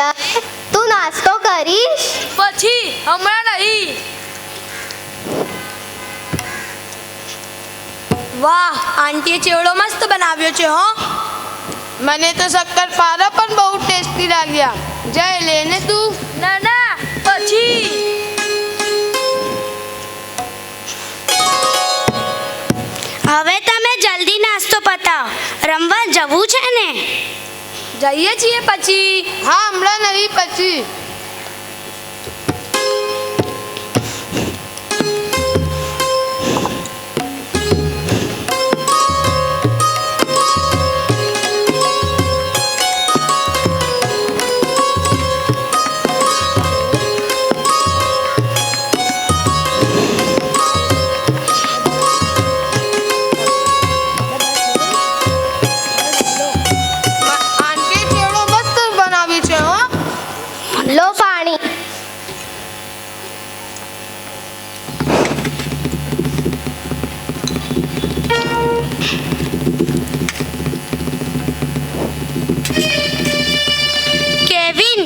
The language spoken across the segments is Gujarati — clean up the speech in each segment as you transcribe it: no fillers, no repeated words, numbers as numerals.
જય, તું નાસ્તો કરીશ? પછી હમણાં નહીં. વાહ, આંટીએ ચેવડો મસ્ત બનાવ્યો છે હો. મને તો શક્કરપારા પણ બહુ ટેસ્ટી લાગ્યા. જય, લેને તું. ના ના, પછી. હવે તમે જલ્દી નાસ્તો પતાવો, રમવા જવું છે ને? જઈએ છીએ પછી. હા, હમણાં નહીં, પછી. આંટી ચેવડો મસ્ત બનાવી છે હો. લો પાણી. કેવિન,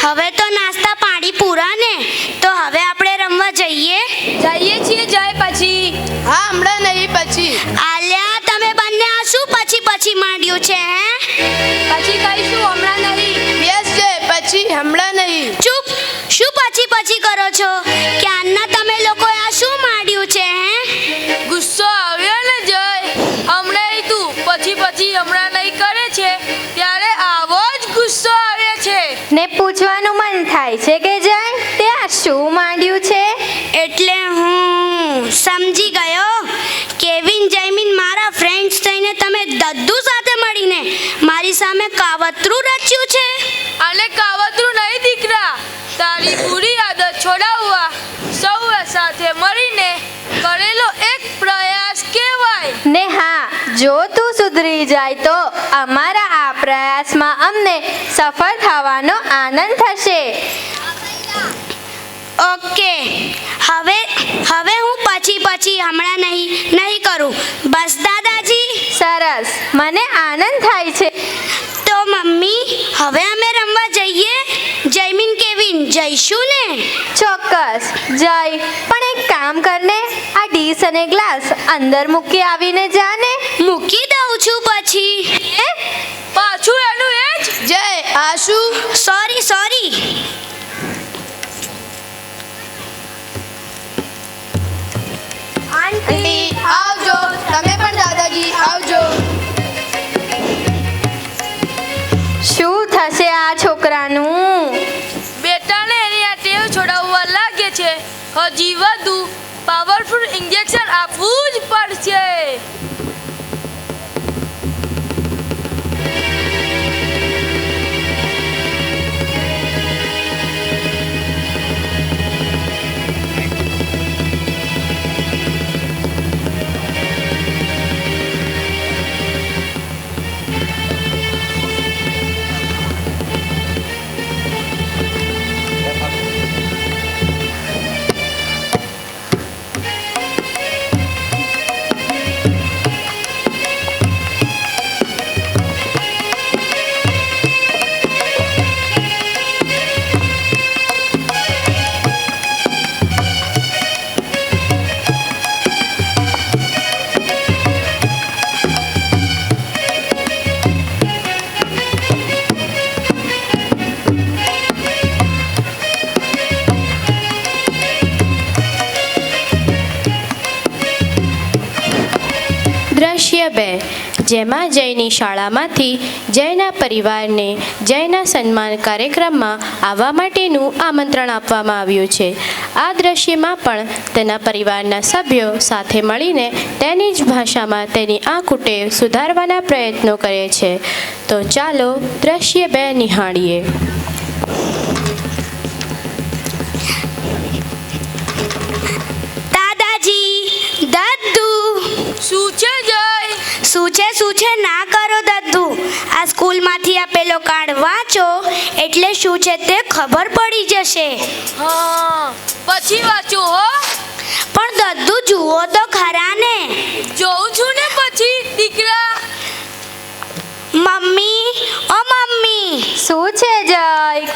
હવે તો નાસ્તા પાણી પૂરા ને, તો હવે આપણે રમવા જઈએ? જઈએ છીએ જય પછી. હા, હમણાં નહીં, પછી. આલ્યા, તમે બંને આ શું પછી પછી માંડ્યું છે હે? પછી કહીશું, હમણાં નહીં. યસ જય, પછી, હમણાં નહીં. ચૂપ, શું પછી પછી કરો છો? ક્યારના તમે લોકોએ આ શું માંડ્યું છે હે? ગુસ્સો આવ્યો ને જય. હમણાં તું પછી પછી હમણાં નહીં કરે છે, ત્યારે આવો જ ગુસ્સો આવે છે. ને પૂછવાનું મન થાય છે કે જય, તે આ શું માંડ્યું છે? એટલે હું સમજી ગયો. કેવિન, જયમીન મારા ફ્રેન્ડ્સ થઈને તમે દદ્દુ સાથે મળીને મારી સામે કાવતરું રચ્યું છે. અને કાવતરું નહીં દીકરા, તારી બુરી આદત છોડાવવા સૌએ સાથે મળીને કરેલો એક પ્રયાસ કહેવાય. ને હા, જો તું સુધરી જાય તો અમારા આ પ્રયાસમાં અમને સફળ થવાનો આનંદ થશે. ઓકે, હવે હું પછી પછી હમણાં નહીં કરું. બસ દાદાજી. સરસ, મને આનંદ થાય છે. તો મમ્મી, હવે અમે રમવા જઈએ? જયમીન, કેવિન, જઈશું ને? ચોક્કસ જય, પણ એક કામ કરને, આ ડીશ અને ગ્લાસ અંદર મૂકી આવીને જાને. મૂકી દઉં છું પછી. હે? પાછું એનું એ જ. જય, આ શું? સોરી. આંટી આવજો. તમે પણ દાદાજી આવજો. શું થશે આ છોકરાનું? બેટાને એની આ ટેવ છોડાવવા લાગે છે. હજી વધુ પાવરફુલ ઇન્જેક્શન આપવું જ પડશે. દ્રશ્ય 2, જેમાં જયની શાળામાંથી જયના પરિવારને જયના સન્માન કાર્યક્રમમાં આવવા માટેનું આમંત્રણ આપવામાં આવ્યું છે. આ દ્રશ્યમાં પણ તેના પરિવારના સભ્યો સાથે મળીને તેની જ ભાષામાં તેની આ કુટેવ સુધારવાના પ્રયત્નો કરે છે. તો ચાલો દ્રશ્ય 2 નિહાળીએ. દાદાજી, દદ્દુ. શું છે જય? શું છે ના કરો દદ્દુ. આ સ્કૂલમાંથી આપેલો કાર્ડ વાંચો એટલે શું છે તે ખબર પડી જશે. હા, પછી વાંચો હો. પણ દદ્દુ જુઓ તો ખરા ને. જોઉં છું ને પછી દીકરા. મમ્મી, ઓ મમ્મી, શું છે જય?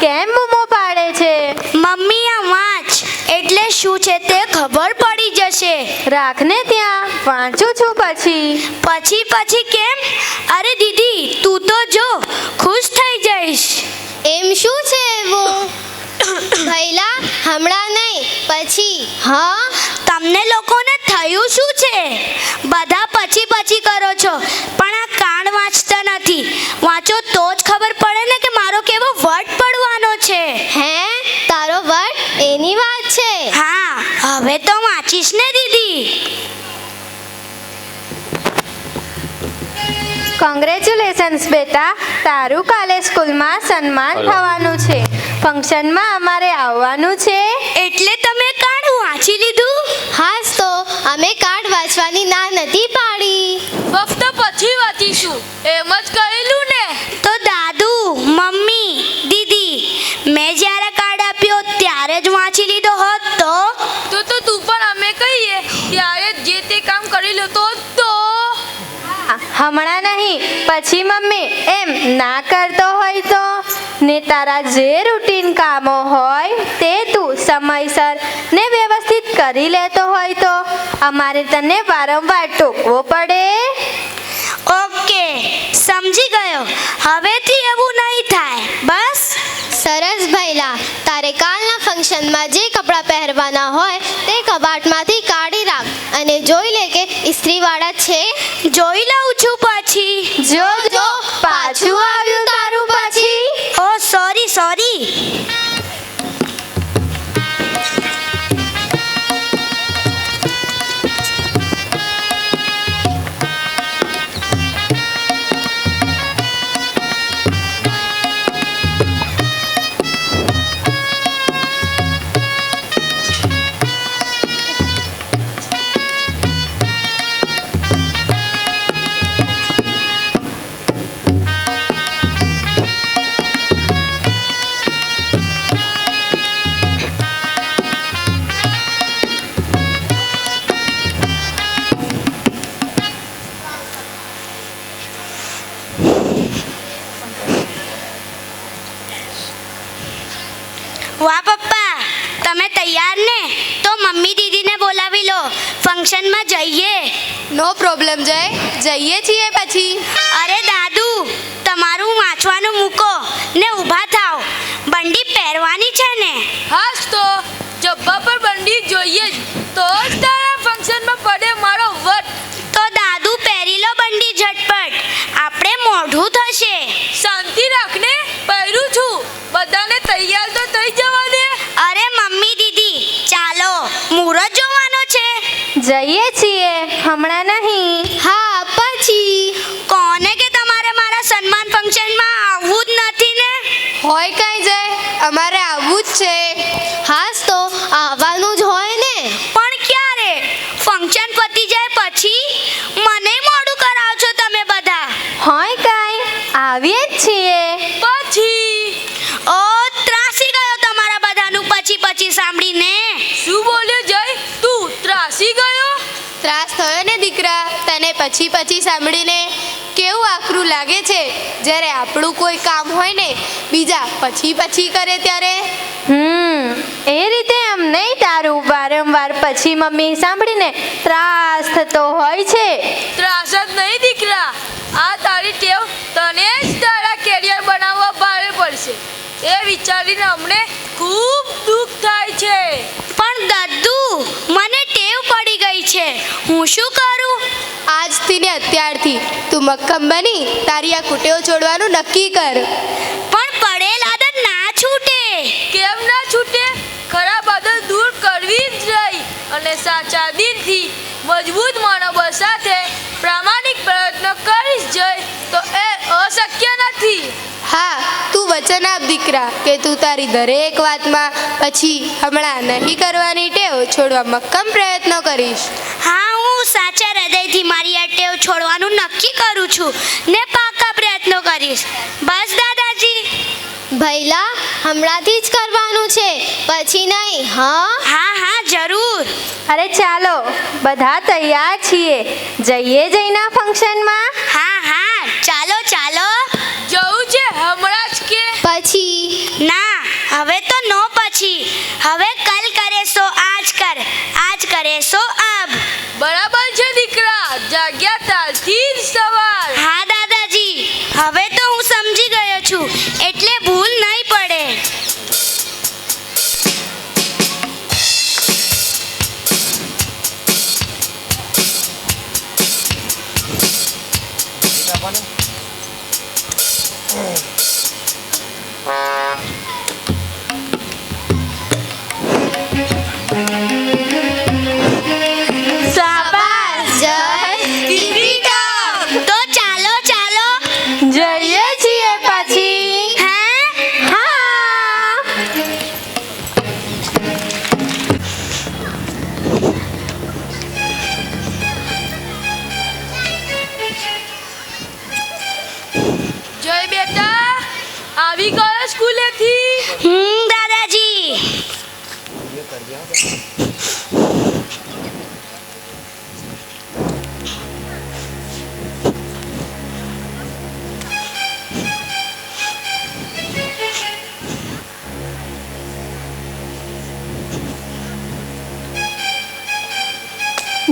કેમ બૂમો પાડે છે? મમ્મી આ વાંચ, એટલે શું છે તે ખબર પડી જશે. રાખને ત્યાં, વાંચું છું પછી. પછી કેમ? અરે દીદી તું તો જો, ખુશ થઈ જઈશ. એમ શું છે એવું? ભૈલા હમણાં નહીં, પછી. હા, તમને લોકોને થયું શું છે? બધા પછી કરો છો, પણ આ કાંડ વાંચતા નથી. વાંચો તો જ ખબર પડે ને કે મારો કેવો વટ પડવાનો છે. હે, તારો વટ એની વાત છે? હા, હવે તો વાંચીશ ને દીદી. કોંગ્રેચ્યુલેશન્સ બેટા, તારું કાલે સ્કૂલમાં સન્માન થવાનું છે. ફંક્શનમાં અમારે આવવાનું છે. એટલે તમે કાંડ વાંચી લીધું? હાસ તો અમે કાર્ડ વાંચવાની ના નથી પાડી. ફક્ત પછી વાંચીશું એમ જ કહેલું ને. તો દાદુ, મમ્મી, દીદી, મેં જ્યારે કાર્ડ આપ્યો ત્યારે જ વાંચી લીધો હોત તો? તો તું પણ અમે કહીએ ત્યારે જે તે કામ કરી લેતો તો. હમણાં નહીં, પછી મમ્મી એમ ના કરતો હોય તો. ને તારા જે રૂટીન કામો હોય તે તું સમયસર ને વ્યવસ્થિત કરી લેતો હોય તો અમારે તને વારંવાર ટોકવો પડે. ઓકે, સમજી ગયો. હવેથી એવું નહીં થાય. બસ. સરસ ભૈલા, તારે કાલના ફંક્શનમાં જે કપડાં પહેરવાના હોય તે કબાટમાંથી કાઢી રાખ અને જોઈ લે કે ઇસ્ત્રીવાળા છે. જોઈ લઉં છું પછી. જો પાછું આવ્યું તારું પછી. ઓ સોરી. વાહ પપ્પા, તમે તૈયાર ને? તો મમ્મી દીદીને બોલાવી લો, ફંક્શનમાં જઈએ. નો પ્રોબ્લેમ જય, જઈએ છીએ પછી. અરે દાદુ, તમારું વાંચવાનું મૂકો ને ઊભા થાઓ. બંડી પહેરવાની છે ને? હાસ તો જબ્બા પર બંડી જોઈએ જ, તો જ તારા ફંક્શનમાં પડે મારો વટ. તો દાદુ પહેરી લો બંડી ઝટપટ, આપણે મોઢું થશે. શાંતિ રાખને, પહેરું છું. બધાને તૈયાર તો થઈ જવા દે. અરે મમ્મી દીદી, ચાલો, મુહૂર્ત જોવાનો છે. જઈએ છીએ, હમણાં નહીં. હા, પછી. કોને કે તમારે મારા સન્માન ફંક્શનમાં આવવું જ નથી ને? હોય કાંઈ જય, અમારે આવવું જ છે. હાસ તો આવવાનું જ હોય ને. પણ ક્યારે? ફંક્શન પતી જાય પછી? મને મોડું કરાવો છો તમે બધા. હોય કાંઈ, આવીએ જ છીએ. પછી ઓ, ત્રાસી ગયો તમારા બધાનું પછી સાંભળીને. શું બોલ્યો જય? તું ત્રાસી ગયો? ત્રાસ થયો ને દીકરા તને પછી સાંભળીને? કેવું આકરું લાગે છે જ્યારે આપણું કોઈ કામ હોય ને બીજા પછી કરે ત્યારે. એ રીતે એમ નહીં, તારું વારંવાર પછી મમ્મી સાંભળીને ત્રાસ થતો હોય છે. ત્રાસ જ નહીં દીકરા, આ તારી ટેવ તને જ તારા કેરિયર બનાવવા ભારે પડશે એ વિચારીને અમને ખૂબ દુઃખ થાય છે. પણ દાદુ, મને ટેવ પડી ગઈ છે, હું શું કરું? આજથી ને અત્યારથી તું મક્કમ બની તારી આ કુટેવ છોડવાનું નક્કી કર. પણ પડેલ આદત ના છૂટે. કેમ ના છૂટે? ખરાબ આદત દૂર કરવી જ રહી અને સાચા દિલથી મજબૂત મનોબળ સાથે પ્રામાણિક પ્રયત્ન કરીશ જય, તો એ અશક્ય નથી. હા, તું વચન આપ દીકરા કે તું તારી દરેક વાતમાં પછી હમણાં નહીં કરવાની ટેવ છોડવા મક્કમ પ્રયત્નો કરીશ. હા, હું સાચા હૃદયથી મારી આ ટેવ છોડવાનું નક્કી કરું છું ને પાકા પ્રયત્નો કરીશ. બસ દાદાજી. ભૈલા, હમણાંથી જ કરવાનું છે, પછી નહીં. હા, જરૂર. અરે ચાલો, બધા તૈયાર છીએ, જઈએ જઈના ફંક્શનમાં. હા, ચાલો.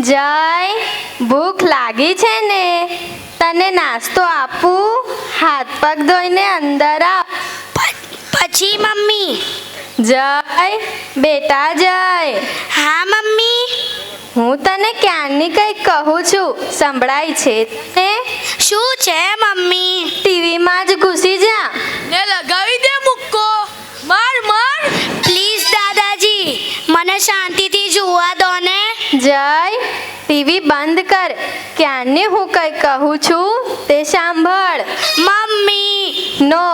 જય, ભૂખ લાગી છે ને? તને નાસ્તો આપું? હાથ પગ ધોઈને અંદર આવ. પછી મમ્મી. જય, બેટા જય, હા મમ્મી. હું તને ક્યારની કંઈક કહું છું, સંભળાય છે તને? શું છે મમ્મી? ટીવીમાં જ ઘૂસી જા. ને લગાવી દે મુક્કો. માર માર. પ્લીઝ દાદાજી, મને શાંતિથી જોવા દો ને. જય, ટીવી બંધ કર. ક્યારની હું કંઈક કહું છું તે સાંભળ. મમ્મી. નો,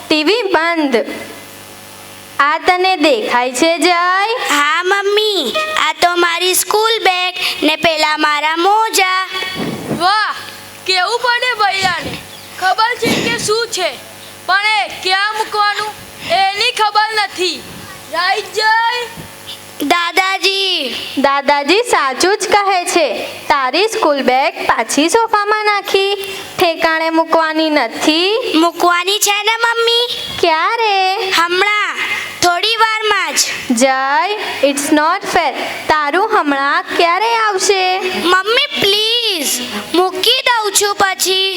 ટીવી બંધ. આ તને દેખાય છે જય? હા મમ્મી, આ તો મારી સ્કૂલ બેગ ને પેલા મારા મોજા. વાહ, કેવું પડે ભૈયાને. ખબર છે કે શું છે, પણ એ ક્યાં મૂકવાનું એની ખબર નથી. રાઈટ જય? દાદાજી. દાદાજી સાચું જ કહે છે. તારી સ્કૂલ બેગ પાછી સોફામાં નાખી. ઠેકાણે મૂકવાની નથી. મૂકવાની છે ને મમ્મી. ક્યારે? હમણાં, થોડી વારમાં જ. જય, ઇટ્સ નોટ ફેર. તારું હમણાં ક્યારે આવશે? મમ્મી પ્લીઝ, મૂકી દઉં છું પછી.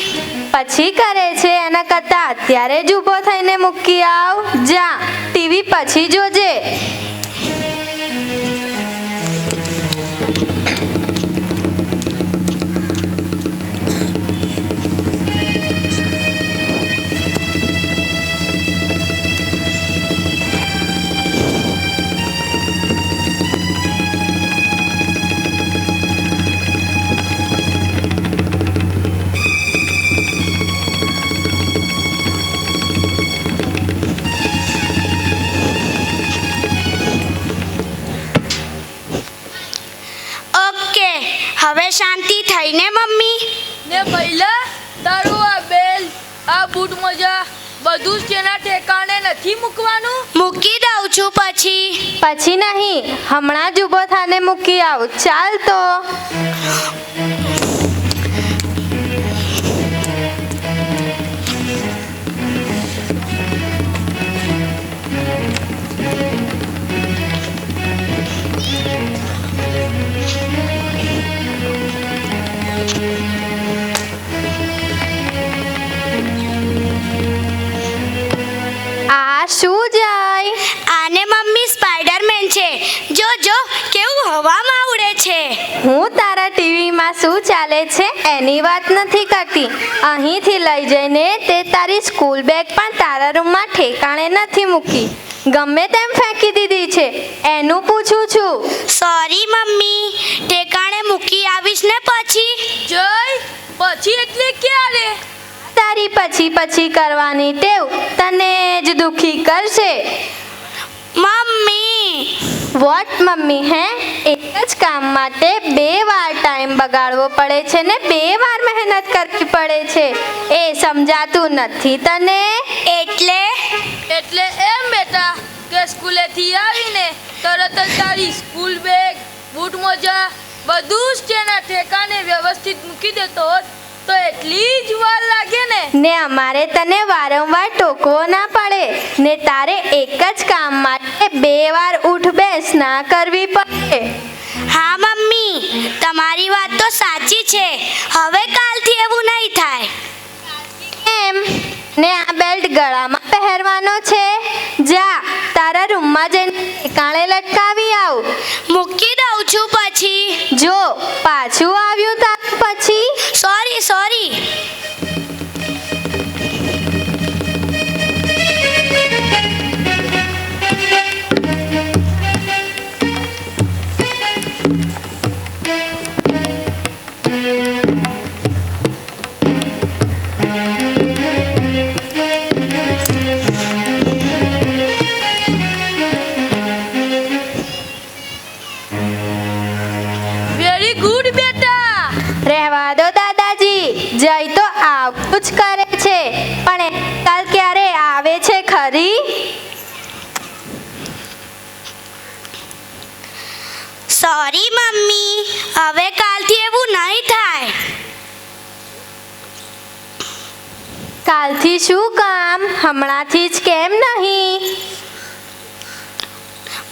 પછી કરે છે એના કરતાં અત્યારે જ ઊભો થઈને મૂકી આવ. જા, ટીવી પછી જોજે. ઓકે, હવે શાંતિ થઈ ને મમ્મી? ને પહેલા તારું આ બેલ, આ બૂટ મોજા બધું જ તેના ઠેકાણે નથી મૂકવાનું. મૂકી દઉં છું પછી. પછી નહીં, હમણાં જ ઊભો થાને મૂકી આવ. ચાલ તો. આ શું જાય? આને મમ્મી સ્પાઈડરમેન છે. જો જો કેવું હવામાં ઉડે છે. હું તારા ટીવીમાં શું ચાલે છે એની વાત નથી કરતી. અહીંથી લઈ જઈને તે તારી સ્કૂલ બેગ પણ તારા રૂમમાં ઠેકાણે નથી મૂકી. ગમે તેમ ફેંકી દીધી છે. એનું પૂછું છું. સોરી મમ્મી, ઠેકાણે મૂકી આવીશ ને પછી. જય, પછી એટલે ક્યારે? તારી પછી પછી કરવાની ટેવ તને જ દુખી કરશે. મમ્મી. વોટ મમ્મી હે? એક જ કામ માટે 2 વાર ટાઈમ બગાડવો પડે છે ને 2 વાર મહેનત કરવી પડે છે. એ સમજાતું નથી તને? એટલે એમ બેટા કે સ્કૂલેથી આવીને તરત જ તારી સ્કૂલ બેગ, બૂટ મોજા બધું જ તેના ઠેકાણે વ્યવસ્થિત મૂકી દેતો હોત તો એટલી જ વાર લાગે ને. ને અમારે તને વારંવાર ટોકવો ના પડે ને તારે એક જ કામ માટે 2 વાર ઉઠ બેસ ના કરવી પડે. હા મમ્મી, તમારી વાત તો સાચી છે. હવે કાલથી એવું નહીં થાય. એમ ને આ બેલ્ટ ગળામાં પહેરવાનો છે. જા, તારા રૂમમાં જઈને ઠેકાણે લટકાવી આવ. મૂકી દઉં છું પછી. જો પાછું આવ્યું તાર પછી. સોરી. વેરી ગુડ બેટા. રહેવા દો દાદાજી, જય તો આવું જ કરે છે પણ કાલ ક્યારે આવે છે ખરી? સોરી મમ્મી, હવે કાલથી એવું નહીં થાય. કાલથી શું કામ? હમણાંથી જ કેમ નહીં?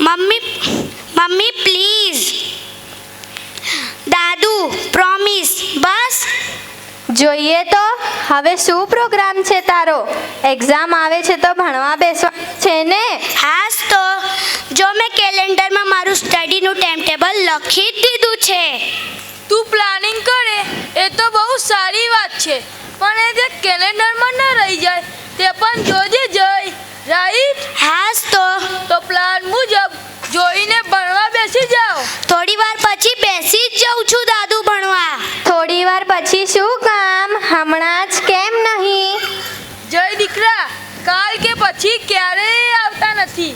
Mummy please. જોઈએ તો હવે શું પ્રોગ્રામ છે તારો? એક્ઝામ આવે છે તો ભણવા બેસવા છે ને? હાસ તો જો મેં કેલેન્ડરમાં મારું સ્ટડીનું ટાઈમ ટેબલ લખી જ દીધું છે. તું પ્લાનિંગ કરે એ તો બહુ સારી વાત છે, પણ એ જે કેલેન્ડરમાં ન રહી જાય તે પણ જોજે જઈ, રાઈટ? હાસ તો પ્લાન મુજબ જોઈને ભણવા બેસી જાઓ. થોડી વાર પછી બેસી જ જાઉં છું દાદુ ભણવા. થોડી વાર પછી શું કામ? હમણાં જ કેમ નહીં? જય દીકરા, કાલ કે પછી ક્યારેય આવતા નથી.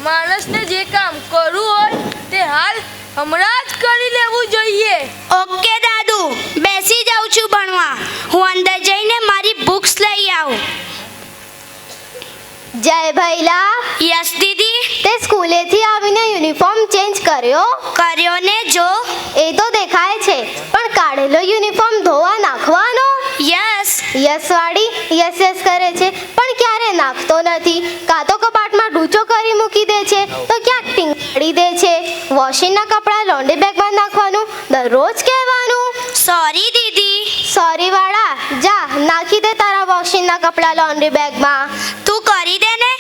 માણસને જે કામ કરવું હોય તે હાલ હમણાં જ કરી લેવું જોઈએ. ઓકે દાદુ, બેસી જાઉં છું ભણવા. હું અંદર જઈને મારી બુક્સ લઈ આવું. જય ભૈલા, યસ દીદી. તે સ્કૂલેથી આવીને યુનિફોર્મ ચેન્જ કર્યો ને જો. એ તો દેખાય છે, પણ કાઢેલો યુનિફોર્મ ધોવા નાખવાનો? યસ. યસવાળી યસ કરે છે પણ ક્યારે નાખતો નથી. કાં તો કબાટમાં ડૂચો કરી મૂકી દે છે તો ક્યાંક ટીંગાડી દે છે. વોશિંગના કપડાં લોન્ડ્રી બેગમાં નાખવાનું દરરોજ કહેવાનું. સોરી દીદી. સોરી વાળા, જા નાખી દે તારા વોશિંગના કપડાં લોન્ડ્રી બેગમાં. તું કરી દે ને,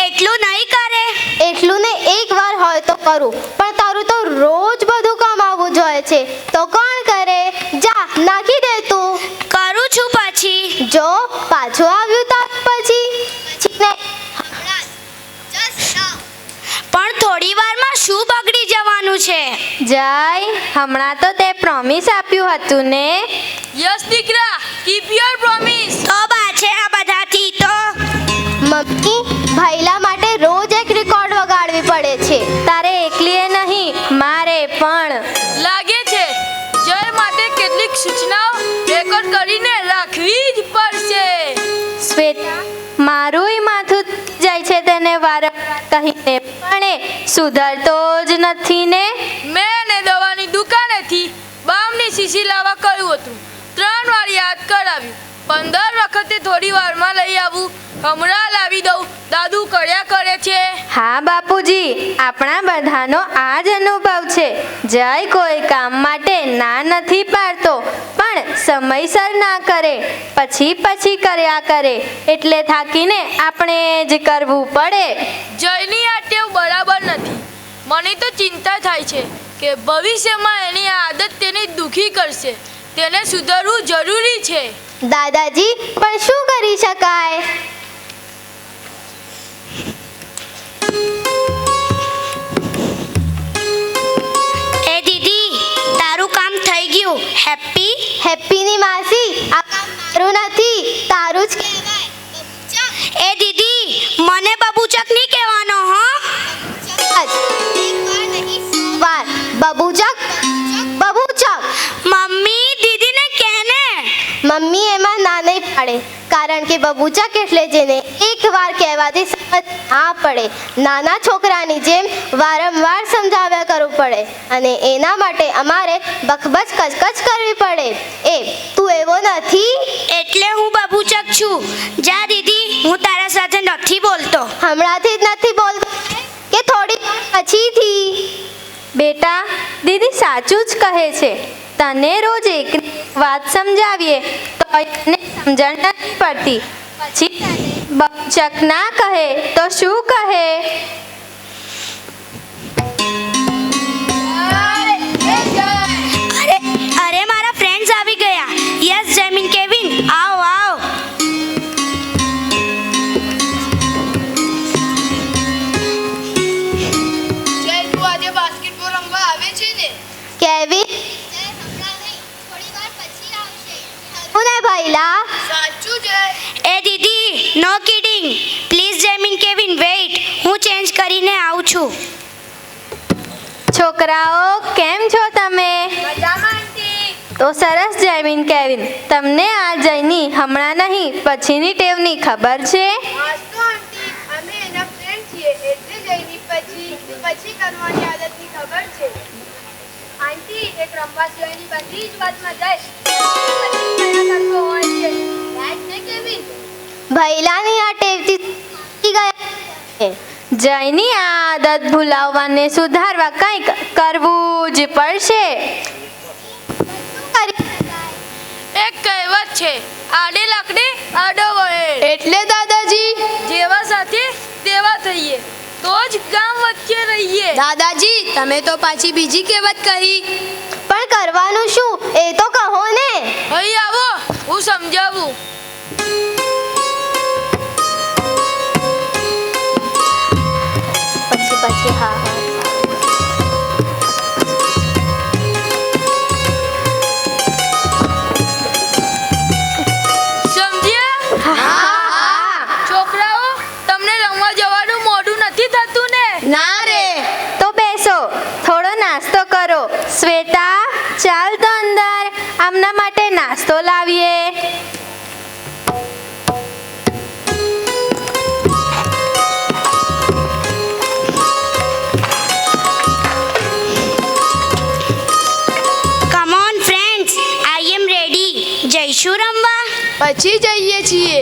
એટલું નહીં કરે. એટલું ને એકવાર હોય તો કરું, પણ તારું તો રોજ બધું કામ આવવું જોઈએ છે તો કોણ કરે? જા નાખી દે તું. કરું છું પછી. જો પાછું આવ્યું તો પછી ને પણ થોડી વારમાં શું બગડી જવાનું છે? જય, હમણાં તો તે પ્રોમિસ આપ્યું હતું ને? યસ દીકરા, કીપ યોર પ્રોમિસ. તો બાછે આ બધાથી તો. મમ્મી, ભૈલા માટે રોજ એક રેકોર્ડ વગાડવી પડે છે. તારે એકલીએ નહીં, મારે પણ. લાગે છે જય માટે કેટલીક સૂચનાઓ રેકોર્ડ કરીને રાખવી જ પડશે. શ્વેતા, મારુંય માથું જાય છે તેને વારંવાર કહીને, પણ એ સુધરતો જ નથી ને. મેં એને દવાની દુકાનેથી બામની શીશી લાવવા કહ્યું હતું. 3 વાર યાદ કરાવ્યું. 15 વખતે થોડી વારમાં લઈ આવું, હમણાં લાવી દઉં, દાદુ કર્યા કરે છે. હા બાપુજી, આપણા બધાનો આ જ અનુભવ છે. જય કોઈ કામ માટે ના નથી પાડતો, પણ સમયસર ના કરે, પછી કર્યા કરે, એટલે થાકીને આપણે જ કરવું પડે. જયની આ ટેવ બરાબર નથી. મને તો ચિંતા થાય છે કે ભવિષ્યમાં એની આ આદત તેને દુખી કરશે. તેને સુધરવું જરૂરી છે. દાદાજી, પણ શું કરી શકાય? એ દીદી, તારું કામ થઈ ગયું. હેપી. હેપ્પીની માસી, આ કામ મારું નથી, તારું જ કહેવાય. એ દીદી, મને બબુચક નહીં કહેવાનો હો. વાર બબુચક બબુચક. મમ્મી, દીદીને કહે. મમ્મી એમાં ના નહીં પાડે, કારણ કે બબુચક એટલે જેને એકવાર કહેવાથી સમજ ના પડે. નાના છોકરાની જેમ વારંવાર સમજાવ્યા કરવું પડે, અને એના માટે અમારે બકબચ કચકચ કરવી પડે. તું એવો નથી. એટલે હું બબુચક છું. જા દીદી, હું તારા સાથે નથી બોલતો. હમણાંથી જ નથી બોલતો કે થોડી વાર પછીથી? બેટા, દીદી સાચું જ કહે છે. તને રોજ એક વાત સમજાવીએ તો એને સમજણ નથી પડતી. પછી બચક ના કહે તો શું કહે? અરે મારા ફ્રેન્ડ્સ આવી ગયા. યસ જયમીન, કેવિન, આવો આવો. કેવી ને ભૈલા? એ દીદી, no kidding. Please Jaymin, Kevin, wait. હું ચેન્જ કરીને આવું છું. છોકરાઓ, કેમ છો તમે? તો સરસ જયમીન, કેવિન. તમને આ જયની હમણાં નહીં પછીની ટેવની ખબર છે? પછી કરવાની આદતની ખબર છે. આંટી, એક રમવા સિવાયની બધી જ વાતમાં જાય પછી કયા કરતો હોય છે. રાઈટ ને કેવિન? ભૈલાની આ ટેવથી ગયા. જયની આ આદત ભૂલાવવાને સુધારવા કંઈક કરવું જ પડશે. એક કહેવત છે, આડે લાકડે આડો વળે. એટલે દાદાજી જેવા સાથે તેવા થઈએ તો જ ગામ વચ્ચે રહીએ. દાદાજી તમે તો પાછી બીજી કહેવત કહી. પણ કરવાનું શું એ તો કહો ને. અહીં આવો, હું સમજાવું. પછી હા હા સમજ્યા? છોકરાઓ, તમને રમવા જવાનું મોડું નથી થતું ને? ના રે. તો બેસો, થોડો નાસ્તો કરો. શ્વેતા, ચાલ તો અંદર, આમના માટે નાસ્તો લાવીએ. Come on friends, I am ready. જઈશું રમવા? પછી જઈએ છીએ.